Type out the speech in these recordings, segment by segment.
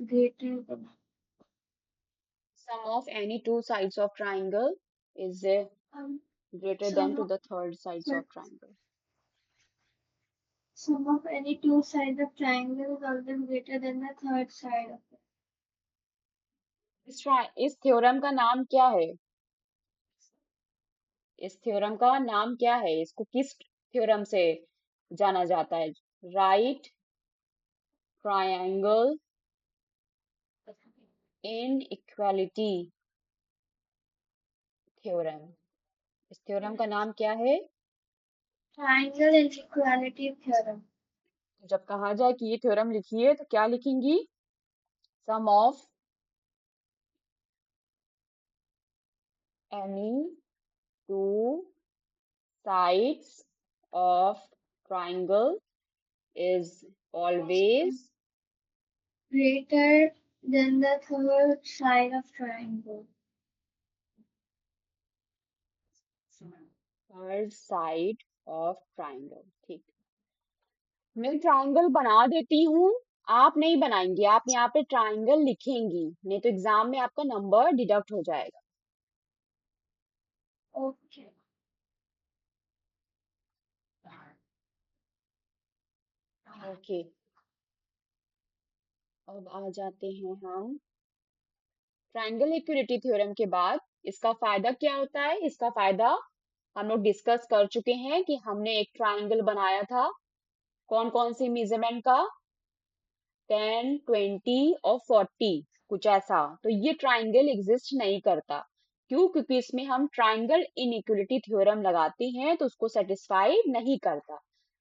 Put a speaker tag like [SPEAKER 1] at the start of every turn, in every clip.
[SPEAKER 1] greater than
[SPEAKER 2] Sum of any two sides of triangle is greater than
[SPEAKER 1] sum
[SPEAKER 2] to
[SPEAKER 1] of
[SPEAKER 2] the third sides
[SPEAKER 1] sorry,
[SPEAKER 2] of triangle.
[SPEAKER 1] sum of any two sides of triangle is always greater than the third side of it.
[SPEAKER 2] इस theorem का नाम क्या है? इस theorem का नाम क्या है? इसको किस थ्योरम से जाना जाता है? Right triangle inequality theorem. इस थ्योरम का नाम क्या है?
[SPEAKER 1] Triangle inequality theorem.
[SPEAKER 2] जब कहा जाए कि ये थ्योरम लिखिए तो क्या लिखेंगी? Sum of any two sides of triangle is always
[SPEAKER 1] Greater than the third side of triangle.
[SPEAKER 2] third side of triangle। ठीक, मैं ट्राइंगल बना देती हूँ, आप नहीं बनाएंगे, आप यहाँ पे ट्राइंगल लिखेंगी, नहीं तो एग्जाम में आपका नंबर डिडक्ट हो जाएगा।
[SPEAKER 1] Okay.
[SPEAKER 2] ओके, अब आ जाते हैं हम ट्राइंगल इक्विलिटी थ्योरम के बाद। इसका फायदा क्या होता है? इसका फायदा हम लोग डिस्कस कर चुके हैं कि हमने एक ट्राइंगल बनाया था, कौन कौन सी मेजरमेंट का? 10, 20 और 40, कुछ ऐसा। तो ये ट्राइंगल एग्जिस्ट नहीं करता। क्यों? क्योंकि इसमें हम ट्राइंगल इनइक्वलिटी थ्योरम लगाते हैं तो उसको सेटिस्फाई नहीं करता।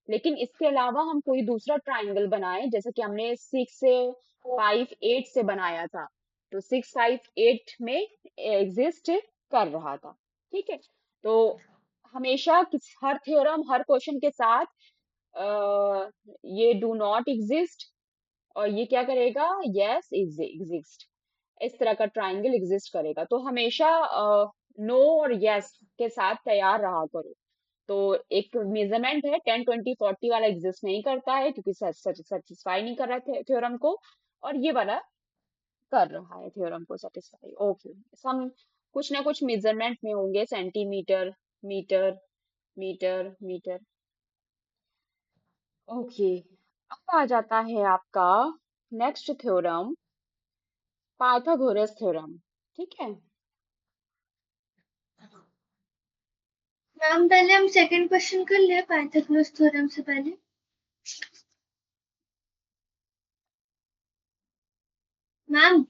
[SPEAKER 2] लेकिन इसके अलावा हम कोई दूसरा ट्राइंगल बनाए, जैसे कि हमने 6 से 5, 8 से बनाया था, तो 6, 5, 8 में एग्जिस्ट कर रहा था। ठीक है, तो हमेशा हर थ्योरम हर क्वेश्चन के साथ ये डू नॉट एग्जिस्ट और ये क्या करेगा? Yes exist. इस तरह का ट्राइंगल एग्जिस्ट करेगा, तो हमेशा नो और यस के साथ तैयार रहा करो। तो एक मेजरमेंट है 10, 20, 40 वाला एग्जिस्ट नहीं करता है क्योंकि सेटिस्फाई नहीं कर रहा है थ्योरम को, और ये वाला कर रहा है थ्योरम को सेटिस्फाई। ओके, सम कुछ ना कुछ मेजरमेंट में होंगे, centimetre, metre, metre, metre. Okay, अब आ जाता है आपका नेक्स्ट थ्योरम, पाइथागोरस थ्योरम। ठीक है,
[SPEAKER 1] मैम पहले हम सेकंड क्वेश्चन कर ले पाइथागोरस थ्योरम से पहले। मैम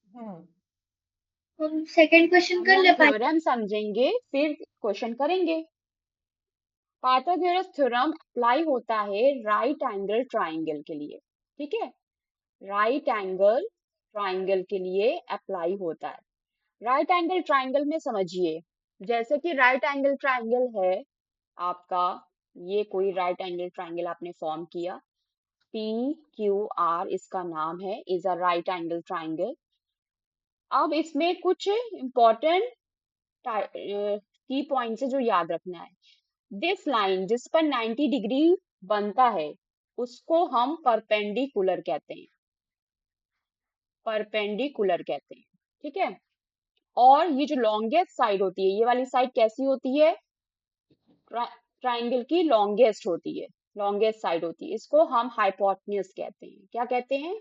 [SPEAKER 2] हम्म,
[SPEAKER 1] हम सेकंड क्वेश्चन कर
[SPEAKER 2] पहले हम
[SPEAKER 1] ले
[SPEAKER 2] थ्योरम समझेंगे फिर क्वेश्चन करेंगे। पाइथागोरस थ्योरम अप्लाई होता है राइट एंगल ट्राइंगल के लिए। ठीक है, राइट एंगल ट्राइंगल के लिए अप्लाई होता है। राइट एंगल ट्राइंगल में समझिए, जैसे कि राइट एंगल ट्राइंगल है आपका, ये कोई राइट एंगल ट्राइंगल आपने फॉर्म किया, पी क्यू आर इसका नाम है, is a right angle triangle. अब इसमें कुछ इंपॉर्टेंट की पॉइंट्स है जो याद रखना है। दिस लाइन जिस पर 90 डिग्री बनता है उसको हम परपेंडिकुलर कहते हैं, परपेंडिकुलर कहते हैं। ठीक है, और ये जो लॉन्गेस्ट साइड होती है, ये वाली साइड कैसी होती है? ट्राइंगल की लॉन्गेस्ट होती है, लॉन्गेस्ट साइड होती है, इसको हम हाइपोटेन्यूज कहते हैं। क्या कहते हैं?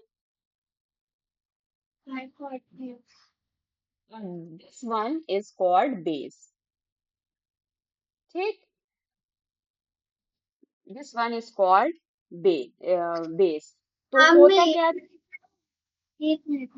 [SPEAKER 1] Hypotenuse.
[SPEAKER 2] This one is called base. ठीक, this one is called base. तो
[SPEAKER 1] मैम
[SPEAKER 2] होता
[SPEAKER 1] मैं
[SPEAKER 2] क्या?
[SPEAKER 1] एक minute.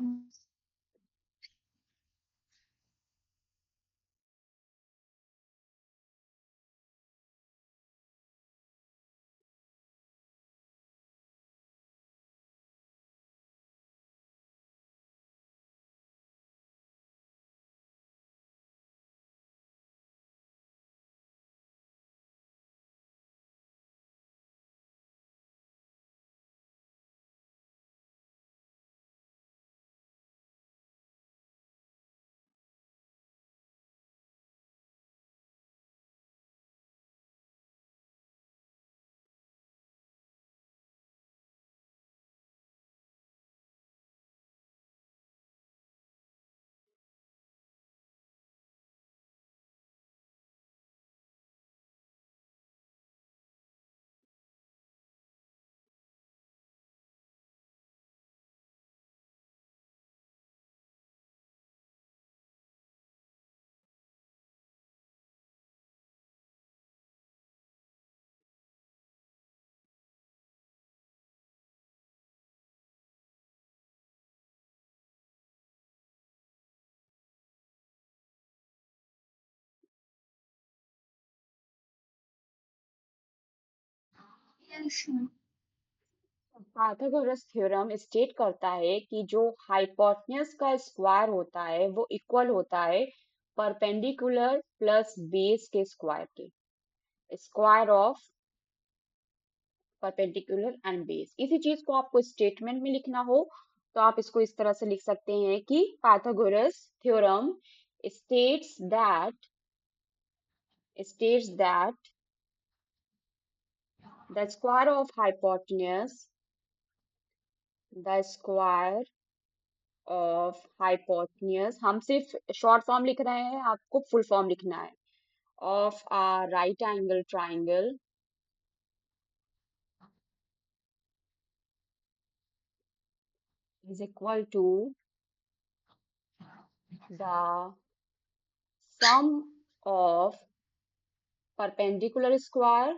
[SPEAKER 1] Yes, ma'am.
[SPEAKER 2] Pythagoras theorem state करता है कि जो हाइपोटेन्यूज का स्क्वायर होता है वो इक्वल होता है परपेंडिकुलर प्लस बेस के स्क्वायर के, square of perpendicular and base. इसी चीज को आपको स्टेटमेंट में लिखना हो तो आप इसको इस तरह से लिख सकते हैं कि Pythagoras theorem states that states that the square of hypotenuse the square of hypotenuse, हम सिर्फ शॉर्ट फॉर्म लिख रहे हैं, आपको फुल फॉर्म लिखना है, of a right angle triangle is equal to the sum of perpendicular square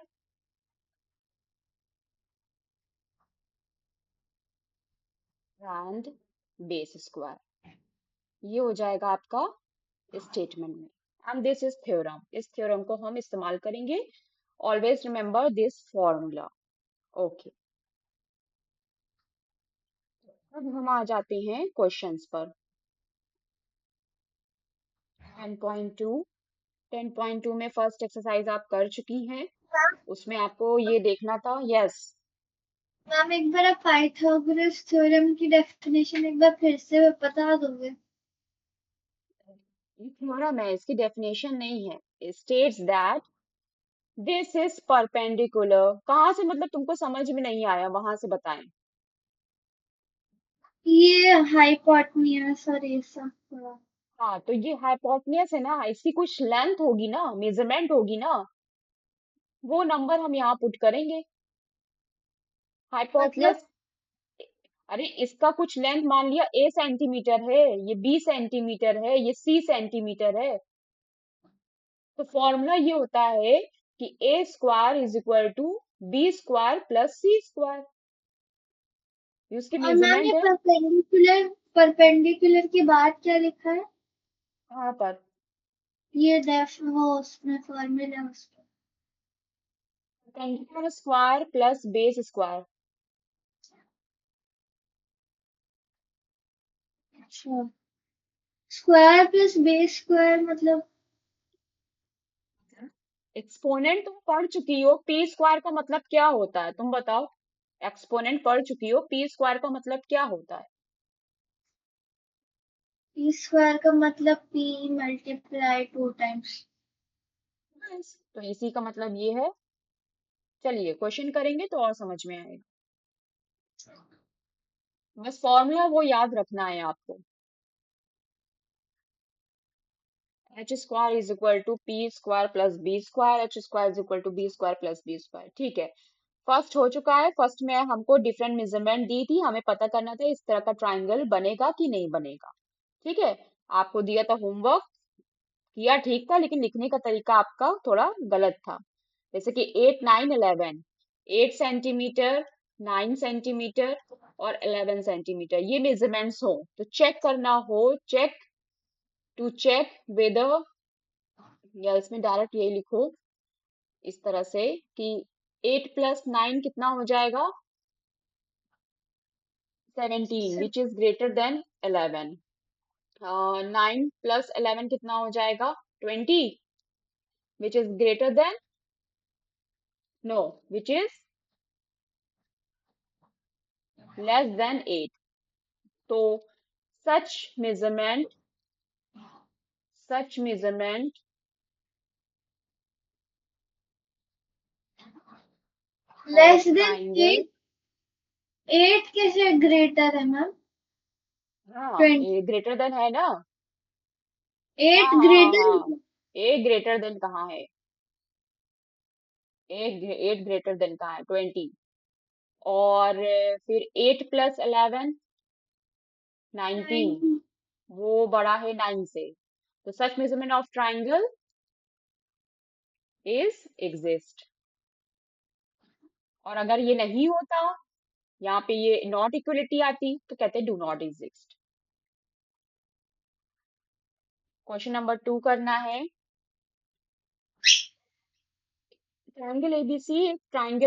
[SPEAKER 2] and base square। ये हो जाएगा आपका स्टेटमेंट में। एंड दिस इज थ्योरम, इस थ्योरम को हम इस्तेमाल करेंगे। Always remember this formula. Okay, अब हम आ जाते हैं क्वेश्चंस पर। 10.2 10.2 में फर्स्ट एक्सरसाइज आप कर चुकी हैं, उसमें आपको ये देखना था। यस
[SPEAKER 1] मैम, एक बार आप पाइथागोरस थ्योरम की डेफिनेशन एक बार फिर से बता दोगे?
[SPEAKER 2] ये थ्योरम है, इसकी डेफिनेशन नहीं है। States that this is perpendicular. कहाँ से, मतलब तुमको समझ में नहीं आया, वहां से बताएं।
[SPEAKER 1] ये हाइपोटेन्यूज और ये सब थोड़ा।
[SPEAKER 2] हाँ, तो ये हाइपोटेन्यूज है ना, इसकी कुछ लेंथ होगी ना, मेजरमेंट होगी ना, वो नंबर हम यहाँ पुट करेंगे।
[SPEAKER 1] मतलब
[SPEAKER 2] हाइपोटेन्यूज, अरे इसका कुछ लेंथ मान लिया a सेंटीमीटर है, ये b सेंटीमीटर है, ये c सेंटीमीटर है, तो फॉर्मूला ये होता है कि a square is equal to b square plus c square. ये उसकी
[SPEAKER 1] और मैम, ये
[SPEAKER 2] मेजरमेंट है।
[SPEAKER 1] परपेंडिकुलर के बाद क्या लिखा है?
[SPEAKER 2] कहाँ पर?
[SPEAKER 1] ये वो उसमें फॉर्मूला उसमें।
[SPEAKER 2] Perpendicular square plus base square.
[SPEAKER 1] अच्छा, स्क्वायर प्लस बेस स्क्वायर मतलब?
[SPEAKER 2] एक्सपोनेंट तुम पढ़ चुकी हो, पी स्क्वायर का मतलब क्या होता है तुम बताओ। एक्सपोनेंट पढ़ चुकी हो, पी स्क्वायर का मतलब क्या होता है?
[SPEAKER 1] पी स्क्वायर का मतलब पी मल्टीप्लाई 2 टाइम्स।
[SPEAKER 2] Yes, तो इसी का मतलब ये है। चलिए क्वेश्चन करेंगे तो और समझ में आएगा। बस फॉर्मूला वो याद रखना है आपको। H square is equal to P square plus B square, H square is equal to B square plus B square. ठीक है, फर्स्ट हो चुका है। फर्स्ट में हमको डिफरेंट मेजरमेंट दी थी, हमें पता करना था इस तरह का ट्राइंगल बनेगा कि नहीं बनेगा। ठीक है, आपको दिया था होमवर्क, किया ठीक था, लेकिन लिखने का तरीका आपका थोड़ा गलत था। जैसे कि 8 9 11, 8 सेंटीमीटर, 9 सेंटीमीटर और 11 सेंटीमीटर ये मेजरमेंट्स हो तो चेक करना हो, चेक टू चेक वेदर, या इसमें डायरेक्ट यही लिखो इस तरह से कि 8 प्लस 9 कितना हो जाएगा? 17 which is greater than 11। 9 plus 11 कितना हो जाएगा? 20 which is greater than, no, which is less than 8। तो such measurement such measurement of
[SPEAKER 1] less than
[SPEAKER 2] triangle,
[SPEAKER 1] 8? 8 कैसे ग्रेटर है मैम?
[SPEAKER 2] हाँ
[SPEAKER 1] 20?
[SPEAKER 2] ये ग्रेटर देन है ना। हाँ
[SPEAKER 1] 8
[SPEAKER 2] हाँ
[SPEAKER 1] ग्रेटर?
[SPEAKER 2] हाँ, ए ग्रेटर देन कहाँ है? एट ग्रेटर देन कहाँ है? 20। और फिर 8 प्लस 11 19,
[SPEAKER 1] 90?
[SPEAKER 2] वो बड़ा है 9 से। तो such measurement of triangle is exist. और अगर ये नहीं होता, यहाँ पे ये नॉट इक्वलिटी आती, तो कहते do not exist. Question number 2 करना है। ट्राइंगल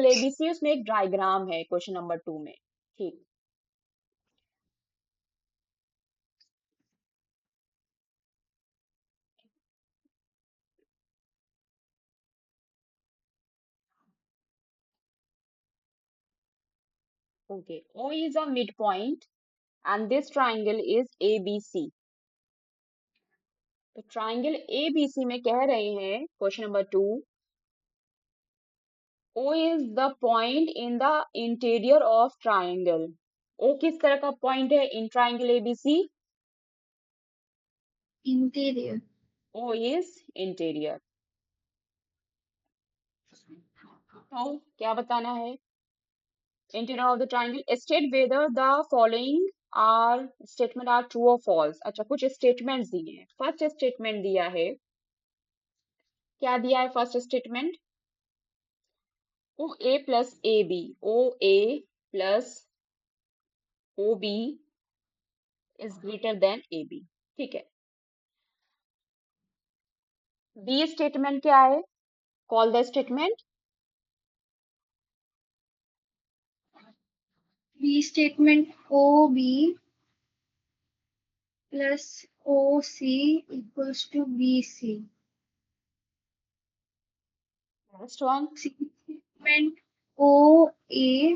[SPEAKER 2] एबीसी उसमें एक डायग्राम है क्वेश्चन नंबर 2 में। ठीक, okay. O is a midpoint and this triangle is ABC। तो ट्राइंगल ABC में कह रहे हैं question number 2, O is the point in the interior of triangle। O किस तरह का पॉइंट है in triangle ABC?
[SPEAKER 1] Interior.
[SPEAKER 2] O is interior। तो क्या बताना है? Interior of the triangle, state whether the following are statement are true or false। अच्छा, कुछ स्टेटमेंट्स दिए हैं। फर्स्ट स्टेटमेंट दिया है, क्या दिया है first statement? O A plus A B, O A plus O B is greater than A B. ठीक है। बी स्टेटमेंट क्या है? Call the statement.
[SPEAKER 1] B statement O B plus O C equals to B C.
[SPEAKER 2] Next one.
[SPEAKER 1] C statement O A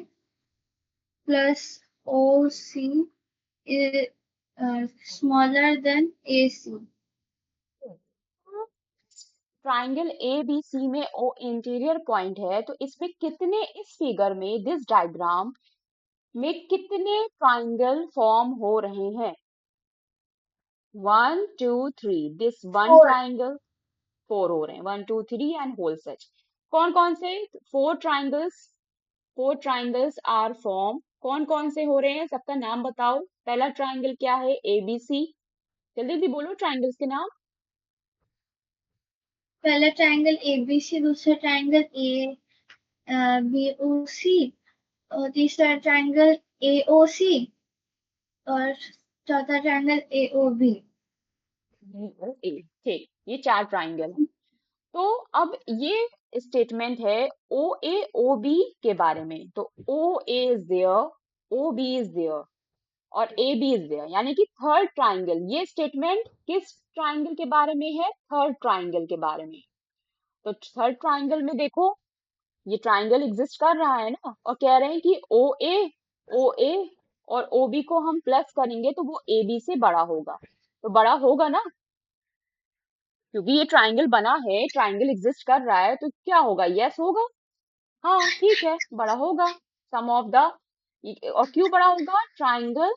[SPEAKER 1] plus O C smaller than A C.
[SPEAKER 2] Triangle A B C में O interior point है, तो इसमें कितने, इस figure में, this diagram में कितने triangle form हो रहे हैं? 1 2 3, दिस वन
[SPEAKER 1] फोर।
[SPEAKER 2] ट्राइंगल। 4 हो रहे हैं, 1 2 3 एंड होल सच। कौन कौन से? 4 ट्राइंगल्स, 4 ट्राइंगल्स आर फॉर्म। कौन कौन से हो रहे हैं, सबका नाम बताओ। पहला ट्राइंगल क्या है? ABC। जल्दी जल्दी बोलो ट्राइंगल्स के नाम।
[SPEAKER 1] पहला ट्राइंगल ए बी सी, दूसरा triangle A B O C, और तीसरा ट्राइंगल ए ओ सी, और चौथा triangle A O B.
[SPEAKER 2] BOA। ठीक, ये 4 ट्राइंगल है। तो अब ये स्टेटमेंट है ओ ए ओ बी के बारे में। तो O A is there, O B is there और ए बी इज देयर, यानी कि थर्ड ट्राइंगल। ये स्टेटमेंट किस ट्राइंगल के बारे में है? थर्ड ट्राइंगल के बारे में। तो थर्ड ट्राइंगल में देखो, ये ट्राइंगल एग्जिस्ट कर रहा है ना, और कह रहे हैं कि ओ ए और ओ बी को हम प्लस करेंगे तो वो ए बी से बड़ा होगा। तो बड़ा होगा ना, क्योंकि ये ट्राइंगल बना है, ट्राइंगल एग्जिस्ट कर रहा है, तो क्या होगा? यस होगा। हाँ ठीक है, बड़ा होगा। सम ऑफ द, और क्यों बड़ा होगा? ट्राइंगल,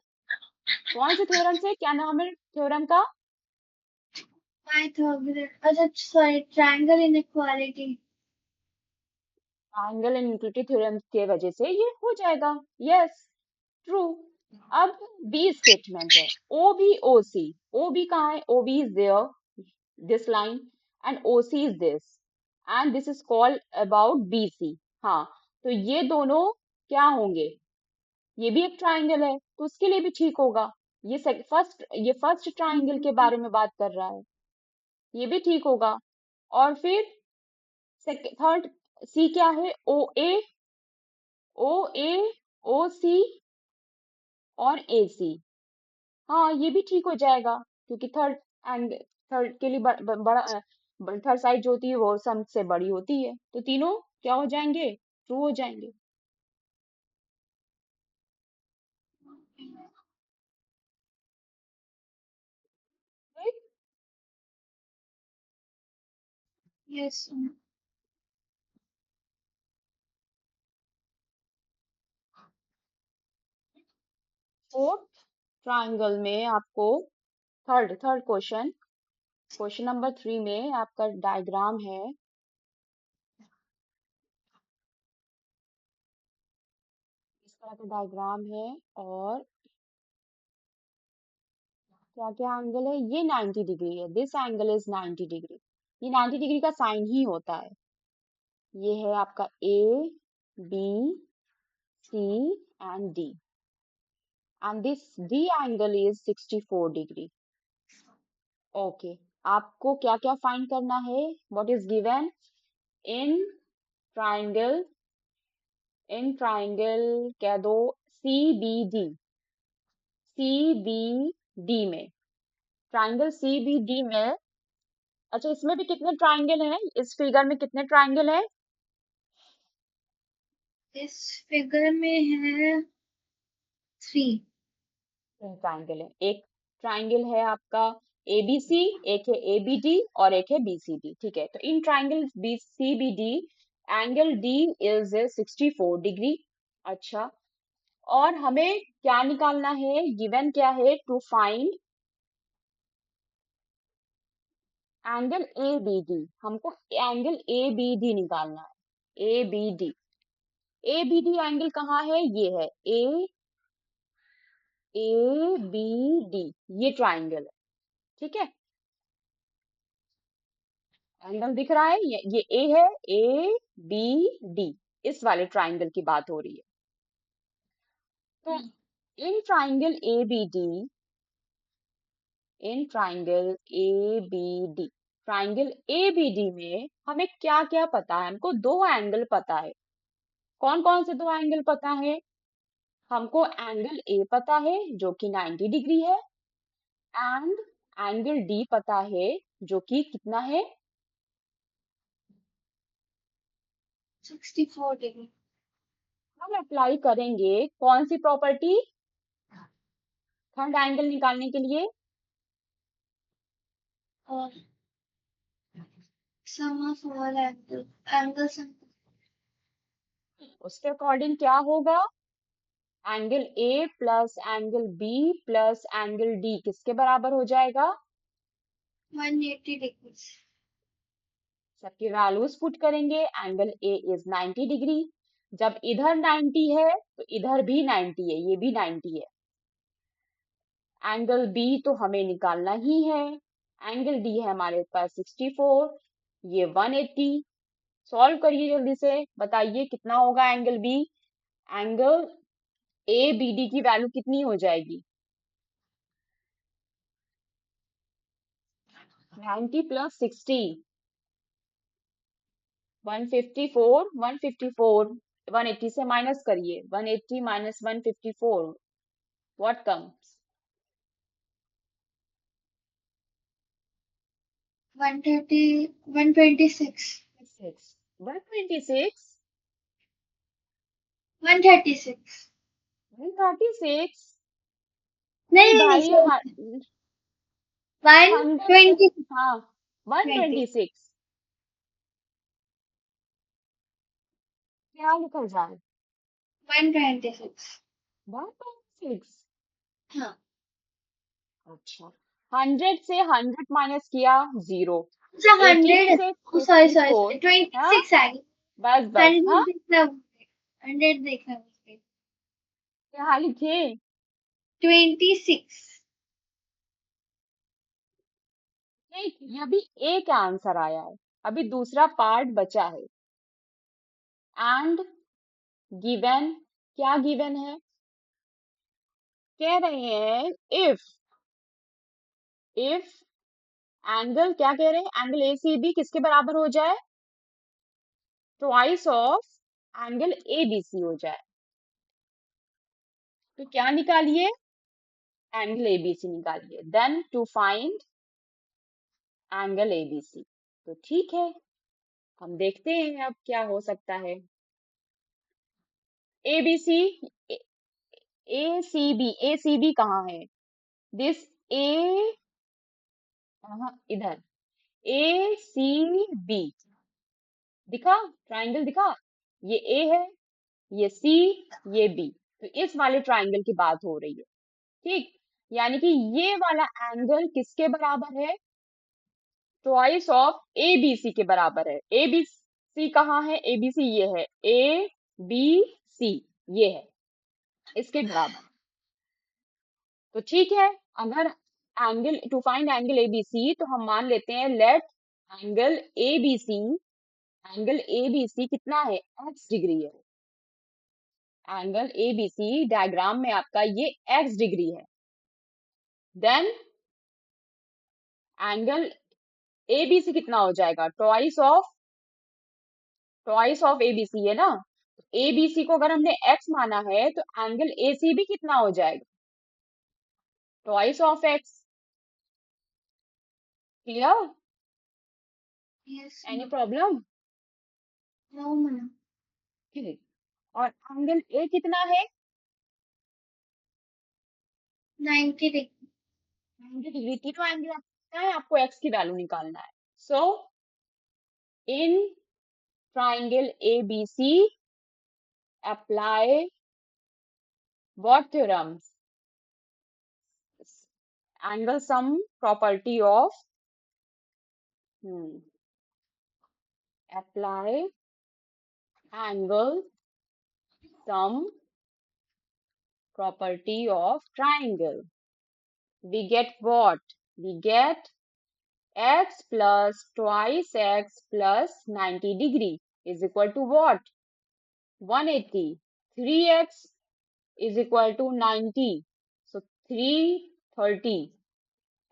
[SPEAKER 2] कौन से थ्योरम से, क्या नाम है थ्योरम का?
[SPEAKER 1] पाइथागोरस, अच्छा sorry, triangle inequality.
[SPEAKER 2] Triangle inequality theorem के वजह से ये हो जाएगा। Yes, true. अब बी स्टेटमेंट है O B O C. O B कहाँ है? O B is there, this line, and OC is this, and this is called about BC। हाँ, तो ये दोनों क्या होंगे? ये भी एक ट्राइंगल है, तो उसके लिए भी ठीक होगा। ये फर्स्ट ट्राइंगल के बारे में बात कर रहा है, ये भी ठीक होगा। और फिर थर्ड सी क्या है? ओ ए, ओ ए, ओ सी और ए सी। हाँ, ये भी ठीक हो जाएगा, क्योंकि थर्ड के लिए बड़ा थर्ड साइड जो होती है वो सम से बड़ी होती है, तो तीनों क्या हो जाएंगे? ट्रू हो जाएंगे।
[SPEAKER 1] यस।
[SPEAKER 2] फोर्थ ट्राइंगल में आपको थर्ड क्वेश्चन, क्वेश्चन नंबर 3 में आपका डायग्राम है। इस तरह का डायग्राम है, और क्या क्या एंगल है? ये 90 डिग्री है, दिस एंगल इज 90 डिग्री। ये 90 डिग्री का साइन ही होता है। ये है आपका A B C and D, and this D angle is 64 degree। Okay, आपको क्या क्या फाइंड करना है? What is given in triangle, in triangle कह दो CBD, CBD में, ट्राइंगल CBD में। अच्छा, इसमें भी कितने ट्राइंगल हैं? इस फिगर में कितने ट्राइंगल हैं?
[SPEAKER 1] इस फिगर में है 3।
[SPEAKER 2] ट्राइंगल है। एक ट्राइंगल है आपका ABC, एक है ABD और एक है BCD। ठीक है, तो in triangle CBD angle D is 64 degree. अच्छा, और हमें क्या निकालना है? गिवन क्या है? To find angle ABD। हमको एंगल ABD निकालना है। ABD, ABD एंगल कहाँ है? ये है ABD, ये ट्राइंगल है। ठीक है, एंगल दिख रहा है, ये A है, ABD, इस वाले ट्राइंगल की बात हो रही है। तो in triangle ABD, in triangle ABD, triangle ABD में हमें क्या क्या पता है? हमको दो एंगल पता है। कौन कौन से दो एंगल पता है? हमको एंगल A पता है जो कि 90 डिग्री है, एंड एंगल D पता है जो कि कितना है?
[SPEAKER 1] 64 डिग्री।
[SPEAKER 2] हम अप्लाई करेंगे कौन सी प्रॉपर्टी थर्ड एंगल निकालने के लिए?
[SPEAKER 1] और सम ऑफ ऑल एंगल सम।
[SPEAKER 2] उसके अकॉर्डिंग क्या होगा? Angle A plus angle B plus angle D किसके बराबर हो जाएगा?
[SPEAKER 1] 180 डिग्री।
[SPEAKER 2] सबकी वैल्यूज पुट करेंगे। Angle A is 90 degree. जब इधर 90 है तो इधर भी 90 है, ये भी 90 है। एंगल B तो हमें निकालना ही है। एंगल D है हमारे पास 64, ये 180। सॉल्व करिए जल्दी से, बताइए कितना होगा एंगल B? एंगल ABD की वैल्यू कितनी हो जाएगी? 90 प्लस 60, 154, 154, 180 से माइनस करिए, 180 माइनस 154, व्हाट कम्स?
[SPEAKER 1] 130, 126।
[SPEAKER 2] 126,
[SPEAKER 1] 136।
[SPEAKER 2] 136।
[SPEAKER 1] नहीं
[SPEAKER 2] नहीं
[SPEAKER 1] नहीं नहीं,
[SPEAKER 2] भाई,
[SPEAKER 1] sorry,
[SPEAKER 2] 100 से,
[SPEAKER 1] 120।
[SPEAKER 2] हाँ, 126 क्या लिखा जाए?
[SPEAKER 1] 126।
[SPEAKER 2] 126।
[SPEAKER 1] हाँ।
[SPEAKER 2] अच्छा, 100 से 100 माइनस किया, 0।
[SPEAKER 1] अच्छा,
[SPEAKER 2] 18
[SPEAKER 1] 100।
[SPEAKER 2] से
[SPEAKER 1] सॉरी सॉरी
[SPEAKER 2] 54,
[SPEAKER 1] सॉरी, ट्वेंटी
[SPEAKER 2] हाँ,
[SPEAKER 1] सिक्स आ गई।
[SPEAKER 2] बस बस, हाँ,
[SPEAKER 1] 100 देखना भूल गई। 100 देखना भूल गई।
[SPEAKER 2] क्या लिखे?
[SPEAKER 1] 26।
[SPEAKER 2] ठीक, ये अभी एक आंसर आया है, अभी दूसरा पार्ट बचा है। एंड गिवन, क्या गिवन है? कह रहे हैं इफ एंगल, क्या कह रहे हैं? एंगल ACB किसके बराबर हो जाए? ट्वाइस ऑफ एंगल ABC हो जाए। तो क्या निकालिए? एंगल ABC निकालिए। Then to find angle ABC। तो ठीक है, हम देखते हैं अब क्या हो सकता है। ABC, ACB कहाँ है? दिस A, इधर ACB दिखा? ट्राइंगल दिखा? ये A है, ये C, ये B। तो इस वाले ट्राइंगल की बात हो रही है। ठीक, यानी कि ये वाला एंगल किसके बराबर है? ट्वाइस ऑफ ABC के बराबर है। ABC कहाँ है? ABC ये है, ABC ये है, इसके बराबर। तो ठीक है, अगर angle, to find angle ABC, तो हम मान लेते हैं let angle ABC, angle ABC कितना है? x डिग्री है। एंगल ABC डायग्राम में आपका ये x डिग्री है। देन एंगल ABC कितना हो जाएगा? Twice of twice of ABC है ना, एबीसी को अगर हमने एक्स माना है तो एंगल एसी भी कितना हो जाएगा, twice of x. Clear?
[SPEAKER 1] Yes,
[SPEAKER 2] any
[SPEAKER 1] ma'am.
[SPEAKER 2] Problem?
[SPEAKER 1] No, ma'am.
[SPEAKER 2] और एंगल ए कितना है?
[SPEAKER 1] 90 degree.
[SPEAKER 2] 90 डिग्री। तीनों एंगल आपको है, आपको एक्स की वैल्यू निकालना है। So in triangle ABC apply what theorem? Angle sum property of apply angle sum property of triangle. We get what? We get x plus twice x plus 90 degree is equal to what? 180. 3x is equal to 90. So 330.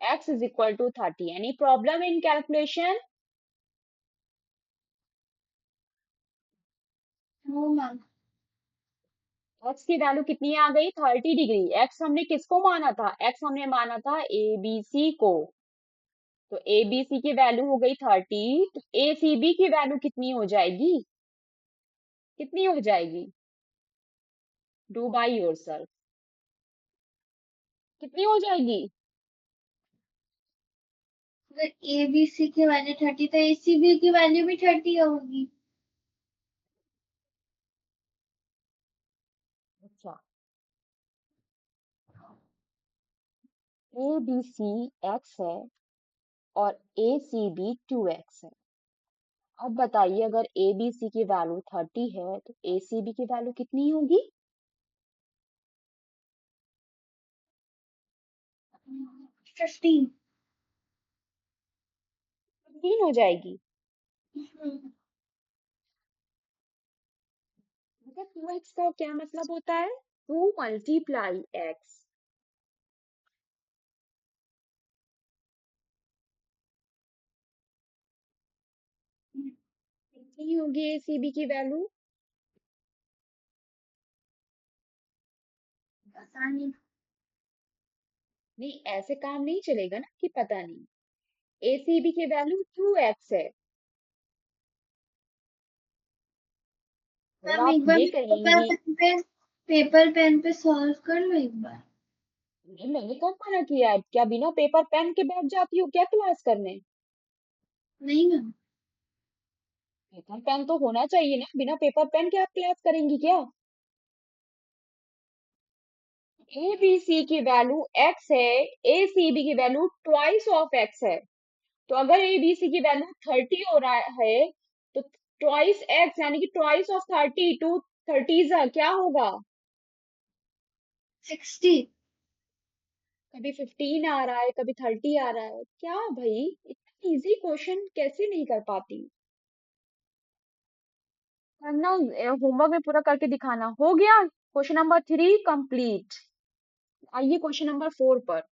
[SPEAKER 2] X is equal to 30. Any problem in calculation?
[SPEAKER 1] No, ma'am.
[SPEAKER 2] X की value कितनी आ गई? 30 degree. X हमने किसको माना था? X हमने माना था एबीसी को, तो एबीसी की वैल्यू हो गई 30, तो एसीबी की वैल्यू कितनी हो जाएगी? कितनी हो जाएगी? Do by yourself. कितनी हो जाएगी?
[SPEAKER 1] अगर ए बी सी की वैल्यू 30 तो ए सी बी की वैल्यू भी 30 होगी।
[SPEAKER 2] अच्छा, ए बी सी एक्स है और ए सी बी 2x है। अब बताइए, अगर ए बी सी की वैल्यू 30 है तो ए सी बी की वैल्यू कितनी होगी?
[SPEAKER 1] 15।
[SPEAKER 2] 15 हो जाएगी। मतलब 2x का क्या मतलब होता है? 2 मल्टीप्लाई एक्स। कितनी होगी एसीबी की वैल्यू?
[SPEAKER 1] पता नहीं।
[SPEAKER 2] नहीं, ऐसे काम नहीं चलेगा ना कि पता नहीं। एसीबी की वैल्यू 2x है। अगर
[SPEAKER 1] मैम
[SPEAKER 2] आप
[SPEAKER 1] एक बार
[SPEAKER 2] ये कहेंगी,
[SPEAKER 1] पेपर पेन पे सॉल्व कर लो एक बार।
[SPEAKER 2] नहीं मैंने कब मना किया है? क्या बिना पेपर पेन के बैठ जाती हो क्या क्लास करने?
[SPEAKER 1] नहीं मैम।
[SPEAKER 2] पेपर पेन तो होना चाहिए ना, बिना पेपर पेन के आप क्लास करेंगी क्या? ए बी सी की वैल्यू x है, ए सी बी की वैल्यू ट्वाइस ऑफ x है। तो अगर ए बी सी की वैल्यू 30 हो रहा है तो ट्वाइस एक्स यानी कि ट्वाइस ऑफ 30, टू 30 क्या होगा?
[SPEAKER 1] 60।
[SPEAKER 2] कभी 15 आ रहा है, कभी 30 आ रहा है, क्या भाई? इतना इजी क्वेश्चन कैसे नहीं कर पाती? करना, होमवर्क में पूरा करके दिखाना। हो गया क्वेश्चन नंबर 3 कंप्लीट। आइए क्वेश्चन नंबर 4 पर।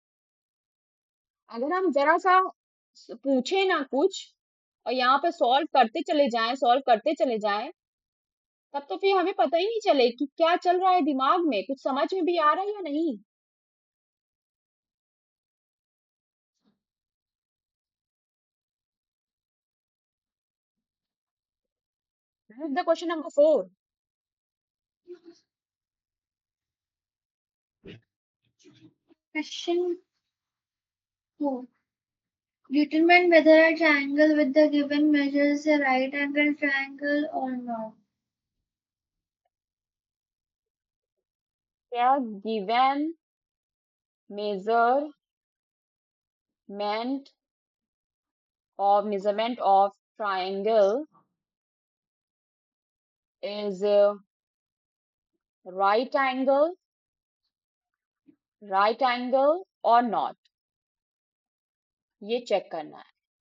[SPEAKER 2] अगर हम जरा सा पूछे ना कुछ और यहाँ पे सॉल्व करते चले जाएं, सॉल्व करते चले जाएं, तब तो फिर हमें पता ही नहीं चले कि क्या चल रहा है दिमाग में, कुछ समझ में भी आ रहा है या नहीं। The question number 4।
[SPEAKER 1] Question 4, determine whether a triangle with the given measure is a right angle triangle or not.
[SPEAKER 2] क्या given measurement of triangle is right angle or not, ये चेक करना है।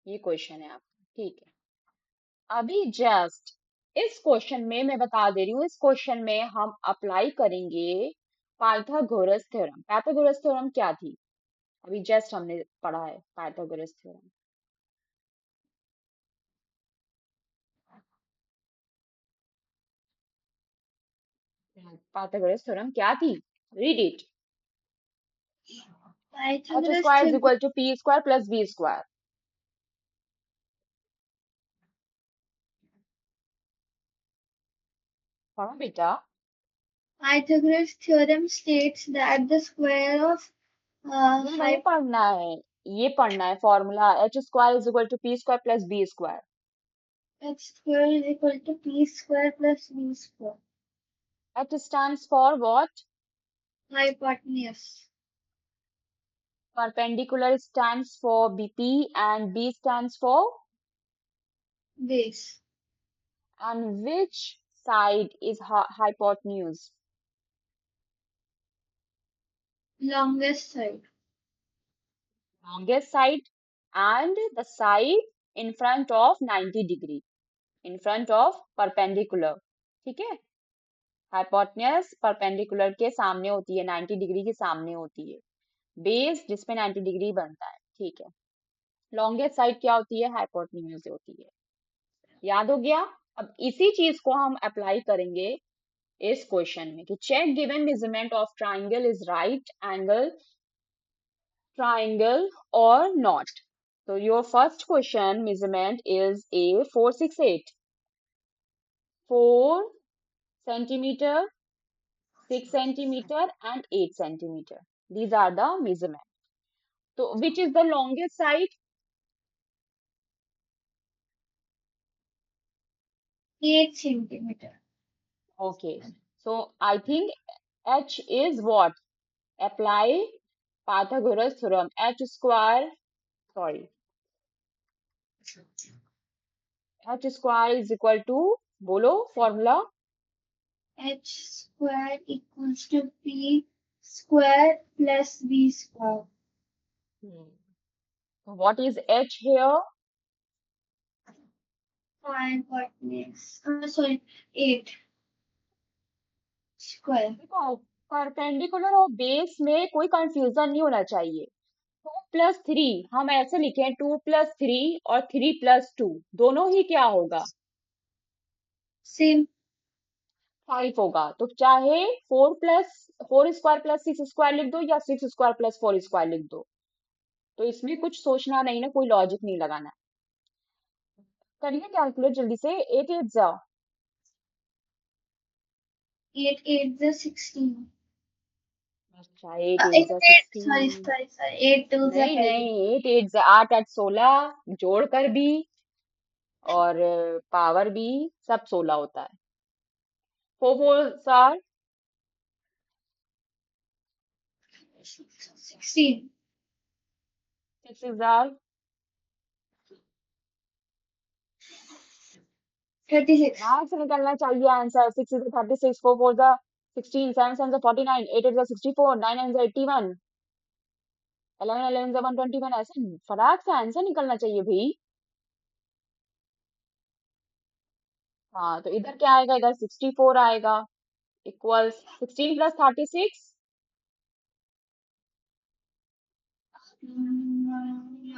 [SPEAKER 2] ये क्वेश्चन है आपका, ठीक है। अभी जस्ट इस क्वेश्चन में मैं बता दे रही हूँ, इस क्वेश्चन में हम अप्लाई करेंगे पाइथागोरस थ्योरम। पाइथागोरस थ्योरम क्या थी? अभी जस्ट हमने पढ़ा है पाइथागोरस थ्योरम। पाइथागोरस थ्योरम क्या थी? Read it. H
[SPEAKER 1] Pythagoras
[SPEAKER 2] square is
[SPEAKER 1] theorem.
[SPEAKER 2] Equal to P square plus B square. पढ़ो बेटा।
[SPEAKER 1] Pythagoras theorem states that the square of
[SPEAKER 2] ये नहीं पढ़ना है, ये पढ़ना है formula H square is equal to P square plus B square.
[SPEAKER 1] h square is equal to p square plus b square.
[SPEAKER 2] H stands for what?
[SPEAKER 1] Hypotenuse.
[SPEAKER 2] Perpendicular stands for BP and B stands for?
[SPEAKER 1] Base.
[SPEAKER 2] And which side is hypotenuse?
[SPEAKER 1] Longest side.
[SPEAKER 2] Longest side and the side in front of 90 degree, in front of perpendicular. ठीक है? Hypotenuse perpendicular के सामने होती है, 90 degree के सामने होती है। बेस जिसमें 90 डिग्री बनता है, ठीक है। लॉन्गेस्ट साइड क्या होती है? हाइपोटेन्यूज होती है। याद हो गया? अब इसी चीज को हम अप्लाई करेंगे इस क्वेश्चन में कि check given measurement of triangle is right angle triangle or not. So your first question measurement is a 468. 4 centimeter, 6 centimeter and 8 centimeter. These are the measurement. So which is the longest side?
[SPEAKER 1] 8 centimeter.
[SPEAKER 2] Okay. So I think H is what? Apply Pythagoras theorem. H square, sorry. H square is equal to, bolo formula.
[SPEAKER 1] H square equals to p square plus b square.
[SPEAKER 2] What is H here?
[SPEAKER 1] Hypotenuse. Sorry, 8 square.
[SPEAKER 2] देखो perpendicular और base में कोई confusion नहीं होना चाहिए। 2+3 हम ऐसे लिखे 2+3 और 3+2 दोनों ही क्या होगा?
[SPEAKER 1] Same.
[SPEAKER 2] 5 होगा। तो चाहे 4 स्क्वायर प्लस 6 स्क्वायर लिख दो या 6 स्क्वायर प्लस 4 स्क्वायर लिख दो, तो इसमें कुछ सोचना नहीं ना, कोई लॉजिक नहीं लगाना। करिए कैलकुलेट जल्दी से। 8 8 जा
[SPEAKER 1] 8 8 the 16.
[SPEAKER 2] अच्छा 8 8
[SPEAKER 1] 8
[SPEAKER 2] जा
[SPEAKER 1] 8 sorry
[SPEAKER 2] 16।
[SPEAKER 1] sorry sorry 8 2 the
[SPEAKER 2] नहीं
[SPEAKER 1] 10.
[SPEAKER 2] नहीं 8 8 जा 8 8 16 जोड़ कर भी और पावर भी सब 16 होता है। 4 4 आर
[SPEAKER 1] 16.
[SPEAKER 2] 6 आर
[SPEAKER 1] 36.
[SPEAKER 2] मार्क्स से निकलना चाहिए answer. 6 is 36, 4 4 is 16, 7 7 is 49, 8 8 is 64, 9 9 is 81, 11 11 is 121। ऐसे फटाक से आंसर निकलना चाहिए भाई। हाँ तो इधर क्या आएगा? इधर 64 आएगा इक्वल्स 16 प्लस 36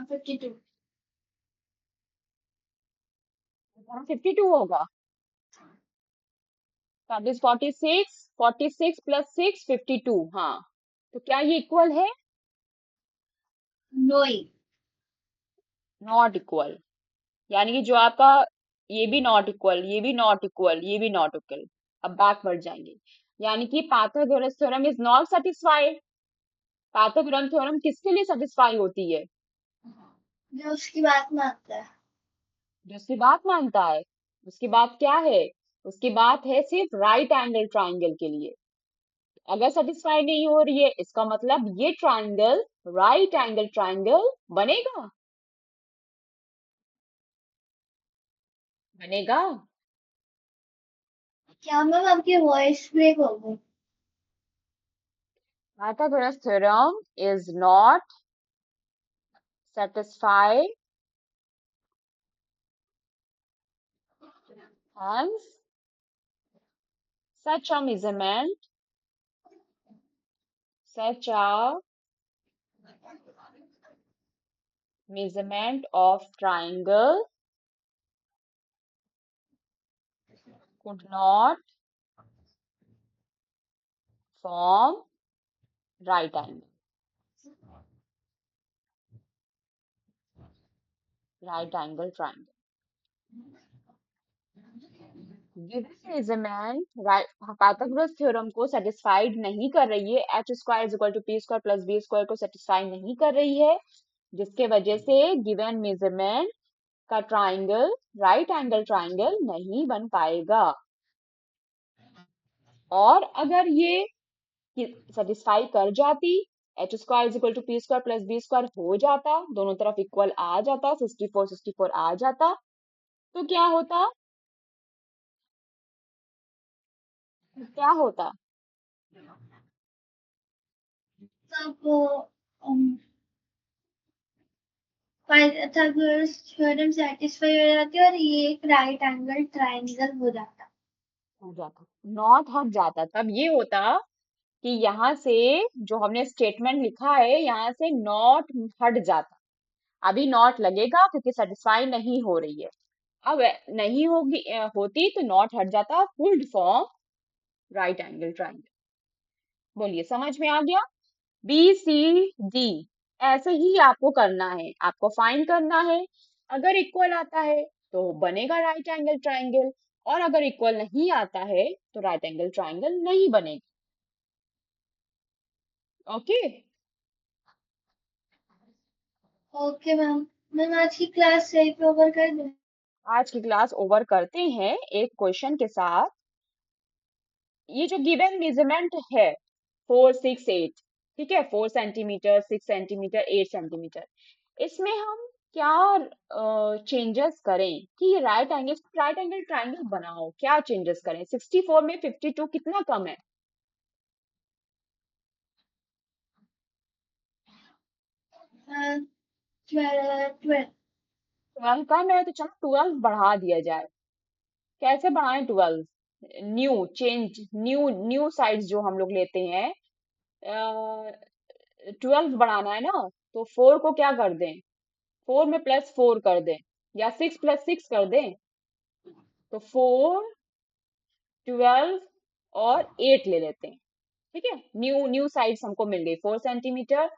[SPEAKER 1] 52.
[SPEAKER 2] 52 होगा। That is 46, 46 plus 6 52। हाँ तो क्या ये इक्वल है?
[SPEAKER 1] No.
[SPEAKER 2] Not equal. यानी कि जो आपका ये भी नॉट इक्वल, ये भी नॉट इक्वल, ये भी नॉट इक्वल। अब बैकवर्ड जाएंगे। यानी कि Pythagoras theorem is not satisfied. Pythagoras theorem किसके लिए सेटिस्फाई होती है?
[SPEAKER 1] जो उसकी बात मानता है.
[SPEAKER 2] जो उसकी बात मानता है। उसकी बात क्या है? उसकी बात है सिर्फ राइट एंगल ट्राइंगल के लिए। अगर सेटिस्फाई नहीं हो रही है इसका मतलब ये ट्राइंगल राइट एंगल ट्राइंगल बनेगा? बनेगा?
[SPEAKER 1] क्या मैम आपकी वॉइस ब्रेक हो गई?
[SPEAKER 2] Pythagoras theorem is not satisfied, hence such a measurement of triangle could not form right angle triangle. Given measurement Pythagoras theorem को सेटिस्फाइड नहीं कर रही है, H square is equal to P square plus B square को satisfy नहीं कर रही है, जिसके वजह से गिवन मेजरमेंट का ट्राइंगल राइट एंगल ट्राइंगल नहीं बन पाएगा। और अगर ये सेटिस्फाई कर जाती, H square is equal to P square plus B square हो जाता, दोनों तरफ इक्वल आ जाता, 64 आ जाता, तो क्या होता?
[SPEAKER 1] तब पाइथागोरस थ्योरम सेटिस्फाई हो जाती है और ये एक राइट एंगल ट्राइंगल हो जाता।
[SPEAKER 2] नॉट हट जाता। तब ये होता कि यहाँ से जो हमने स्टेटमेंट लिखा है यहाँ से नॉट हट जाता। अभी नॉट लगेगा क्योंकि सेटिस्फाई नहीं हो रही है। अब नहीं होगी होती तो नॉट हट जाता, full form right angle triangle. बोलिए, समझ में आ गया? बी सी डी ऐसे ही आपको करना है, आपको फाइंड करना है। अगर इक्वल आता है तो बनेगा राइट एंगल ट्राइंगल, और अगर इक्वल नहीं आता है तो राइट एंगल ट्राइंगल नहीं बनेगा। ओके
[SPEAKER 1] ओके मैम, मैम आज की क्लास सही पे ओवर कर दूं?
[SPEAKER 2] आज की क्लास ओवर करते हैं एक क्वेश्चन के साथ। ये जो गिवन मेजरमेंट है 4 6 8, ठीक है, 4 सेंटीमीटर 6 सेंटीमीटर 8 सेंटीमीटर, इसमें हम क्या चेंजेस करें कि ये राइट एंगल ट्राइंगल बनाओ? क्या चेंजेस करें? 64 में 52 कितना कम है?
[SPEAKER 1] 12।
[SPEAKER 2] 12 कम है तो चलो 12 बढ़ा दिया जाए। कैसे बढ़ाएं 12? न्यू साइड्स जो हम लोग लेते हैं, 12 बढ़ाना है ना, तो 4 को क्या कर दें, 4 में +4 कर दें, या 6 + 6 कर दें, तो 4 12 और 8 ले लेते हैं। ठीक है, न्यू साइड्स हमको मिल गई, 4 सेंटीमीटर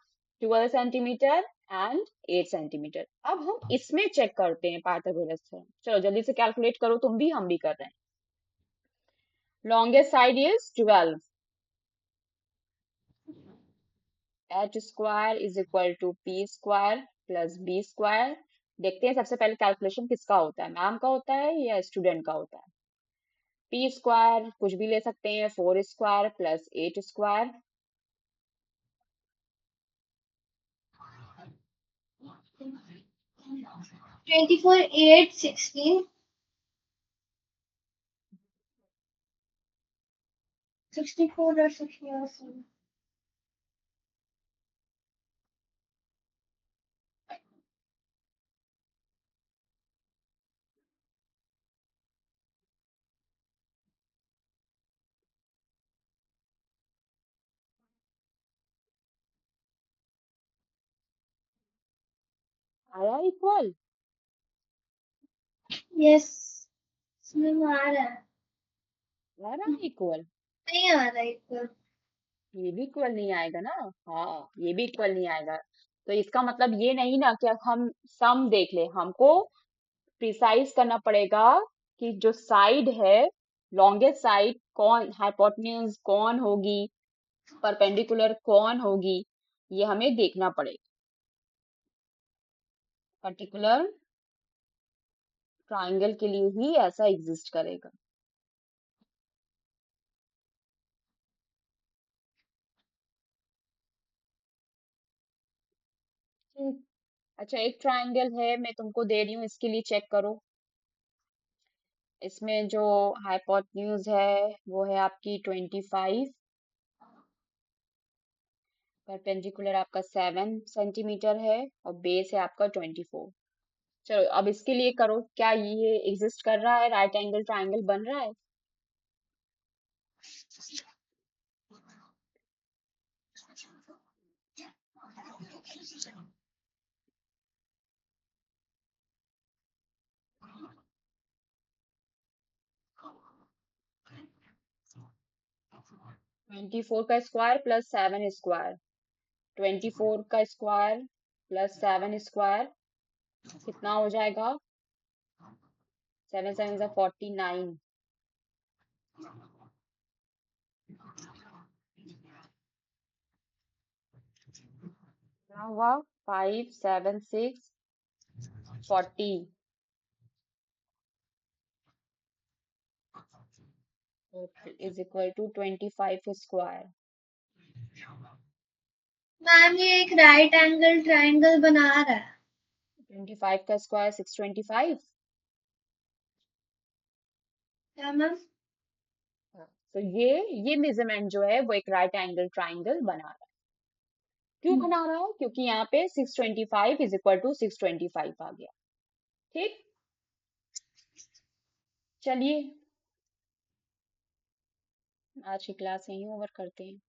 [SPEAKER 2] 12 सेंटीमीटर एंड 8 सेंटीमीटर। अब हम इसमें चेक करते हैं पाइथागोरस थ्योरम। चलो जल्दी से कैलकुलेट करो, तुम भी हम भी कर रहे हैं। Longest side is 12, H square is equal to P square plus B square. देखते हैं सबसे पहले कैलकुलेशन किसका होता है, मैम का होता है या स्टूडेंट का होता है? पी स्क्वायर कुछ भी ले सकते हैं, 4 स्क्वायर प्लस 8 स्क्वायर।
[SPEAKER 1] 24 8 16 64 और 60
[SPEAKER 2] आया इक्वल?
[SPEAKER 1] यस मैम आ रहा है।
[SPEAKER 2] आ रहा है इक्वल?
[SPEAKER 1] नहीं आ रहा है इक्वल।
[SPEAKER 2] ये भी इक्वल नहीं आएगा ना? हाँ, ये भी इक्वल नहीं आएगा। तो इसका मतलब ये नहीं ना कि हम सम देख ले, हमको प्रिसाइज करना पड़ेगा कि जो साइड है, लॉन्गेस्ट साइड कौन, हाइपोटेन्यूज कौन होगी, परपेंडिकुलर कौन होगी, ये हमें देखना पड़ेगा। पर्टिकुलर ट्राइंगल के लिए ही ऐसा एग्जिस्ट करेगा। ठीक। अच्छा, एक ट्राइंगल है मैं तुमको दे रही हूँ, इसके लिए चेक करो। इसमें जो हाइपोटेन्यूज है वो है आपकी 25, परपेंडिकुलर आपका 7 सेंटीमीटर है, और बेस है आपका 24। चलो अब इसके लिए करो, क्या ये एग्जिस्ट कर रहा है, राइट एंगल ट्राइंगल बन रहा है? 24 का स्क्वायर प्लस 7 स्क्वायर, 24 का स्क्वायर प्लस 7 स्क्वायर कितना हो जाएगा? 7 7 is 49। क्या हुआ? 5 7 6 40 is equal to 25 square.
[SPEAKER 1] Ma'am ये एक राइट एंगल ट्राइंगल बना रहा है।
[SPEAKER 2] 25 का स्क्वायर 625।
[SPEAKER 1] क्या मैम?
[SPEAKER 2] तो ये मेजरमेंट जो है वो एक राइट एंगल ट्राइंगल बना रहा है। क्यों बना रहा है? क्योंकि यहाँ पे 625 इज इक्वल टू 625 आ गया। ठीक, चलिए आज की क्लास यहीं ओवर करते हैं।